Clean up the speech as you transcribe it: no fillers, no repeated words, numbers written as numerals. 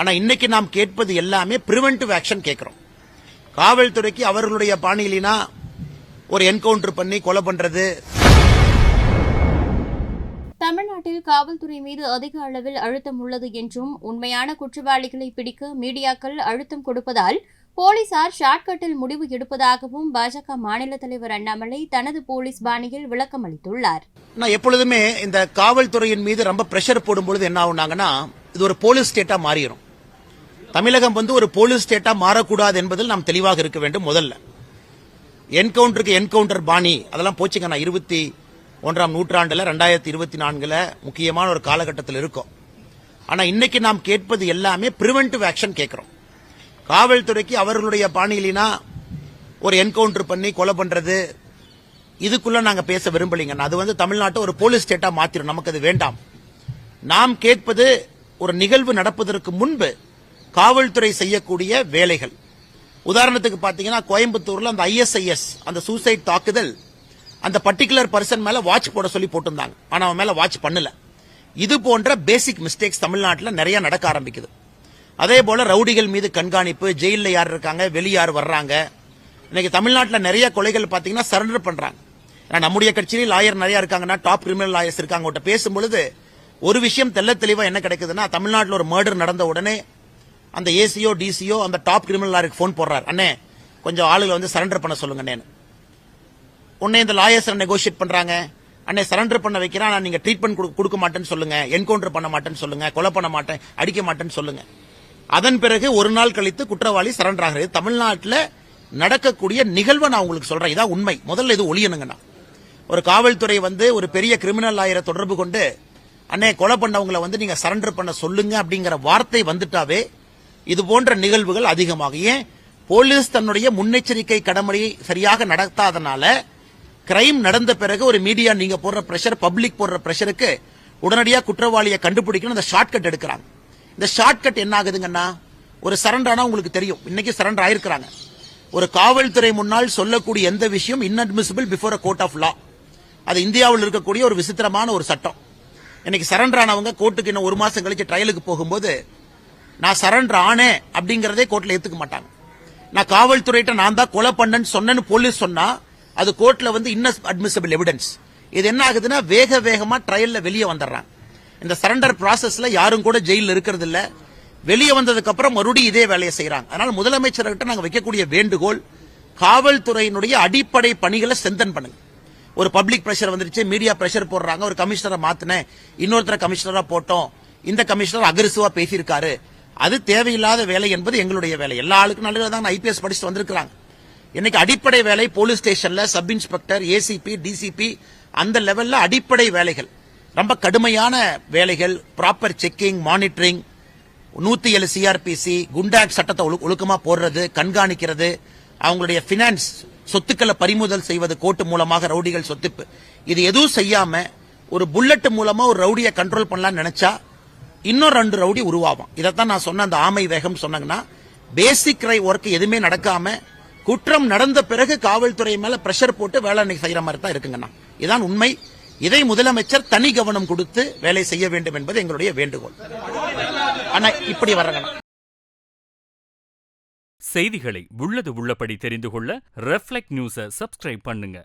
ஆனா இன்னைக்கு நாம் கேட்பது எல்லாமே பிரிவென்டிவ் ஆக்ஷன் கேட்கிறோம். காவல்துறைக்கு அவர்களுடைய பாணியிலினா ஒரு என்கவுண்டர் பண்ணி கொலை பண்றது. தமிழ்நாட்டில் காவல்துறை மீது அதிக அளவில் அழுத்தம் உள்ளது என்றும் உண்மையான குற்றவாளிகளை பிடிக்க மீடியாக்கள் அழுத்தம் கொடுப்பதால் போலீசார் ஷார்ட்கட்டில் முடிவு எடுப்பதாகவும் பாஜக மாநில தலைவர் அண்ணாமலை தனது போலீஸ் பாணியில் விளக்கம் அளித்துள்ளார். நான் எப்பொழுதுமே இந்த காவல்துறையின் மீது ரொம்ப பிரஷர் போடும்பொழுது என்ன ஆகுனாங்கன்னா இது ஒரு போலீஸ் ஸ்டேட்டா மாறிடும். தமிழகம் ஒரு போலீஸ் ஸ்டேட்டா மாறக்கூடாது என்பதில் நாம் தெளிவாக இருக்க வேண்டும். முதல்ல என்கவுண்டருக்கு என்கவுண்டர் பாணி அதெல்லாம் போச்சுங்க. நான் 21ஆம் நூற்றாண்டுல 2024 முக்கியமான ஒரு காலகட்டத்தில் இருக்கும். ஆனா இன்னைக்கு நாம் கேட்பது எல்லாமே பிரிவென்டிவ் ஆக்ஷன் கேட்கிறோம். காவல்துறைக்கு அவர்களுடைய பாணியிலினா ஒரு என்கவுண்டர் பண்ணி கொலை பண்றது இதுக்குள்ள நாங்க பேச விரும்பலீங்க. அது தமிழ்நாட்டை ஒரு போலீஸ் ஸ்டேட்டா மாத்திரும். நமக்கு அது வேண்டாம். நாம் கேட்பது ஒரு நிகழ்வு நடப்பதற்கு முன்பு காவல்துறை செய்யக்கூடிய வேலைகள். உதாரணத்துக்கு பாத்தீங்கன்னா கோயம்புத்தூர்ல அந்த ISIS அந்த சூசைட் தாக்குதல் அந்த பர்டிகுலர் பர்சன் மேல வாட்ச் போட சொல்லி போட்டிருந்தாங்க. ஆனா அவன் மேல வாட்ச் பண்ணல. இது போன்ற பேசிக் மிஸ்டேக்ஸ் தமிழ்நாட்டில் நிறைய நடக்க ஆரம்பிக்குது. அதே போல ரவுடிகள் மீது கண்காணிப்பு, ஜெயில யார் இருக்காங்க, வெளியார் வர்றாங்க. இன்னைக்கு தமிழ்நாட்டில் நிறைய கொலைகள் பாத்தீங்கன்னா சரண்டர் பண்றாங்க. நம்முடைய கட்சியில் லாயர் நிறைய இருக்காங்கன்னா டாப் கிரிமினல் லாயர்ஸ் இருக்காங்க. பேசும்பொழுது ஒரு விஷயம் தெல்ல தெளிவா என்ன கிடைக்குதுன்னா, தமிழ்நாட்டில் ஒரு மர்டர் நடந்த உடனே அந்த ஏசியோ டிசியோ அந்த டாப் கிரிமினல் லாயருக்கு போன் போடுறாரு, அண்ணே கொஞ்சம் ஆளுகளை சரண்டர் பண்ண சொல்லுங்க. உடனே இந்த லாயர்ஸ் நெகோசியேட் பண்றாங்க, அண்ணே சரண்டர் பண்ண வைக்கிறான், நீங்க ட்ரீட்மெண்ட் கொடுக்க மாட்டேன்னு சொல்லுங்க, என்கவுண்டர் பண்ண மாட்டேன்னு சொல்லுங்க, கொலை பண்ண மாட்டேன், அடிக்க மாட்டேன்னு சொல்லுங்க. அதன் பிறகு ஒரு நாள் கழித்து குற்றவாளி சரண்டர் ஆகிறது. தமிழ்நாட்டில் நடக்கக்கூடிய நிகழ்வை நான் உங்களுக்கு சொல்றேன். இதான் உண்மை. முதல்ல இது ஒளியணுங்கண்ணா. ஒரு காவல்துறை ஒரு பெரிய கிரிமினல் லாயரை தொடர்பு கொண்டு அண்ணே கொலை பண்ணவங்களை நீங்க சரண்டர் பண்ண சொல்லுங்க அப்படிங்கிற வார்த்தை வந்துட்டாவே இது போன்ற நிகழ்வுகள் அதிகமாகும். ஏன் போலீஸ் தன்னுடைய முன்னெச்சரிக்கை கடமையை சரியாக நடத்தாதனால கிரைம் நடந்த பிறகு ஒரு மீடியா நீங்க போடுற பிரஷர், பப்ளிக் போடுற பிரஷருக்கு உடனடியாக குற்றவாளியை கண்டுபிடிக்கணும். இந்த ஷார்ட்கட் எடுக்கிறாங்க. இந்த ஷார்ட்கட் என்ன ஆகுதுங்கன்னா, ஒரு சரண்டர் ஆனா உங்களுக்கு தெரியும், இன்னைக்கு சரண்டர் ஆயிருக்கிறாங்க. ஒரு காவல்துறை முன்னால் சொல்லக்கூடிய எந்த விஷயம் inadmissible before a court of law. அது இந்தியாவில் இருக்கக்கூடிய ஒரு விசித்திரமான ஒரு சட்டம். இன்னைக்கு சரண்டர் ஆனவங்க கோர்ட்டுக்கு இன்னும் ஒரு மாசம் கழிச்சு ட்ரையலுக்கு போகும்போது நான் சரண்டர் ஆனேன் அப்படிங்கறதே கோர்ட்ல ஏத்துக்க மாட்டாங்க. நான் காவல்துறையிட்ட நான் தான் கொலை பண்ணேன்னு சொன்னேன்னு போலீஸ் சொன்னா அது கோர்ட்ல இன்அட்மிசிபிள் எவிடன்ஸ். இது என்ன ஆகுதுன்னா வேக வேகமா ட்ரையல்ல வெளியே வந்துடுறாங்க. இந்த சரண்டர் ப்ராசஸ்ல யாரும் கூட ஜெயில இருக்கிறது இல்ல. வெளியே வந்ததுக்கு அப்புறம் மறுபடியும் இதே வேலையை செய்யறாங்க. அதனால முதலமைச்சர்கிட்ட நாங்க வைக்கக்கூடிய வேண்டுகோள், காவல்துறையினுடைய அடிப்படை பணிகளை ஸ்ட்ரென்தன் பண்ணுங்க. ஒரு பப்ளிக் பிரஷர் வந்துருச்சு, மீடியா பிரஷர் போடுறாங்க, ஒரு கமிஷனரை மாத்தினேன், இன்னொருத்தர கமிஷனரா போட்டோம், இந்த கமிஷனர் அக்ரெசிவா பேசியிருக்காரு, அது தேவையில்லாத வேலை என்பது எங்களுடைய வேலை. எல்லா ஆளுக்கும் நல்லதான் IPS படிச்சுட்டு வந்திருக்காங்க. இன்னைக்கு அடிப்படை வேலை போலீஸ் ஸ்டேஷன்ல சப் இன்ஸ்பெக்டர், ACP, DCP அந்த லெவல்ல அடிப்படை வேலைகள், ரொம்ப கடுமையான வேலைகள், ப்ராப்பர் செக்கிங், மானிட்டரிங், 107 CRPC, குண்டாக் சட்டத்தை ஒழுக்கமா போடுறது, கண்காணிக்கிறது, அவங்களுடைய பினான்ஸ் சொத்துக்களை பறிமுதல் செய்வது கோர்ட்டு மூலமாக, ரவுடிகள் சொத்து, இது எதுவும் செய்யாம ஒரு புல்லட் மூலமா ஒரு ரவுடியை கண்ட்ரோல் பண்ணலாம்னு நினைச்சா இன்னும் 2 ரவுடி உருவாகும். இதைத்தான் நான் சொன்ன அந்த ஆமை வேகம் சொன்னாங்கன்னா, பேசிக் ஒர்க் எதுவுமே நடக்காம குற்றம் நடந்த பிறகு காவல்துறை மேல பிரஷர் போட்டு வேலை செய்யற மாதிரி தான் இருக்குங்கண்ணா. இதான் உண்மை. இதை முதலமைச்சர் தனி கவனம் கொடுத்து வேலை செய்ய வேண்டும் என்பது எங்களுடைய வேண்டுகோள். ஆனா இப்படி வர்றங்கண்ணா. செய்திகளை உள்ளது உள்ளபடி தெரிந்து கொள்ள ரெஃப்ளெக்ட் நியூஸை சப்ஸ்கிரைப் பண்ணுங்க.